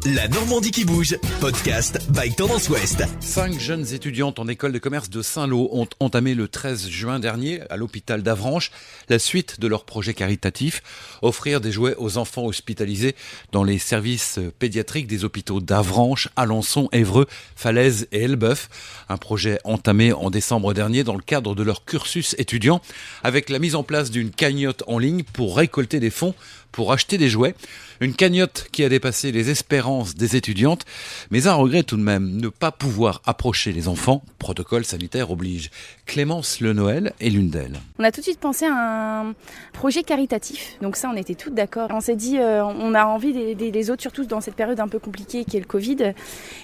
La Normandie qui bouge, podcast by Tendance Ouest. 5 jeunes étudiantes en école de commerce de Saint-Lô ont entamé le 13 juin dernier à l'hôpital d'Avranches la suite de leur projet caritatif, offrir des jouets aux enfants hospitalisés dans les services pédiatriques des hôpitaux d'Avranches, Alençon, Évreux, Falaise et Elbeuf. Un projet entamé en décembre dernier dans le cadre de leur cursus étudiant avec la mise en place d'une cagnotte en ligne pour récolter des fonds pour acheter des jouets. Une cagnotte qui a dépassé les espérances des étudiantes, mais un regret tout de même, ne pas pouvoir approcher les enfants. Protocole sanitaire oblige. Clémence Le Noël est l'une d'elles. On a tout de suite pensé à un projet caritatif, donc ça on était toutes d'accord. On s'est dit on a envie d'aider les autres, surtout dans cette période un peu compliquée qui est le Covid.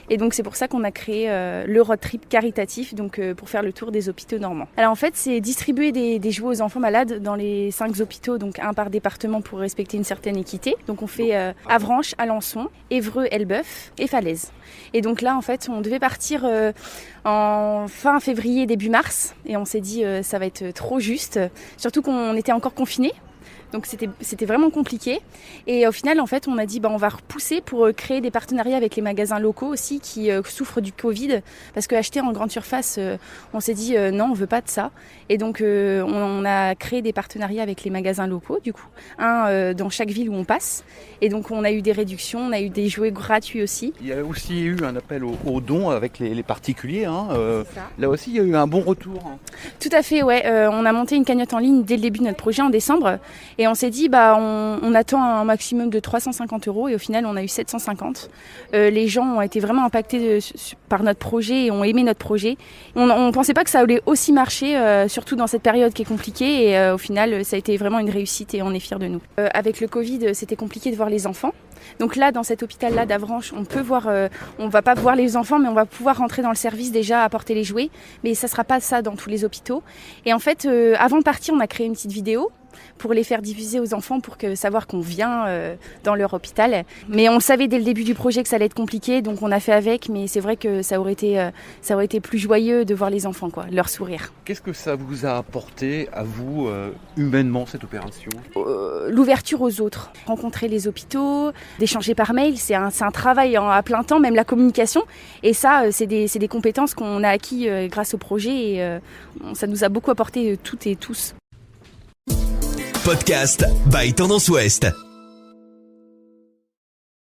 Et donc c'est pour ça qu'on a créé le road trip caritatif, donc pour faire le tour des hôpitaux normands. Alors en fait c'est distribuer des jouets aux enfants malades dans les 5 hôpitaux, donc un par département pour respecter une certaine équité. Donc on fait Avranches, Alençon, Évreux, Elbeuf et Falaise. Et donc là en fait on devait partir en fin février, début mars, et on s'est dit ça va être trop juste, surtout qu'on était encore confinés. Donc c'était vraiment compliqué. Et au final, en fait, on a dit on va repousser pour créer des partenariats avec les magasins locaux aussi qui souffrent du Covid. Parce qu'acheter en grande surface, on s'est dit non, on veut pas de ça. Et donc on a créé des partenariats avec les magasins locaux, du coup. Dans chaque ville où on passe. Et donc on a eu des réductions, on a eu des jouets gratuits aussi. Il y a aussi eu un appel aux dons avec les particuliers. Là aussi, il y a eu un bon retour. Tout à fait, ouais. On a monté une cagnotte en ligne dès le début de notre projet en décembre. Et on s'est dit, on attend un maximum de 350 € et au final, on a eu 750. Les gens ont été vraiment impactés par notre projet et ont aimé notre projet. On ne pensait pas que ça allait aussi marcher, surtout dans cette période qui est compliquée. Et au final, ça a été vraiment une réussite et on est fiers de nous. Avec le Covid, c'était compliqué de voir les enfants. Donc là, dans cet hôpital-là d'Avranches, on va pas voir les enfants, mais on va pouvoir rentrer dans le service déjà, apporter les jouets. Mais ça sera pas ça dans tous les hôpitaux. Et en fait, avant de partir, on a créé une petite vidéo pour les faire diffuser aux enfants, pour savoir qu'on vient dans leur hôpital. Mais on savait dès le début du projet que ça allait être compliqué, donc on a fait avec, mais c'est vrai que ça aurait été plus joyeux de voir les enfants, leur sourire. Qu'est-ce que ça vous a apporté, à vous, humainement, cette opération ? L'ouverture aux autres. Rencontrer les hôpitaux, d'échanger par mail, c'est un travail à plein temps, même la communication. Et ça, c'est des compétences qu'on a acquis grâce au projet et ça nous a beaucoup apporté toutes et tous. Podcast by Tendance Ouest.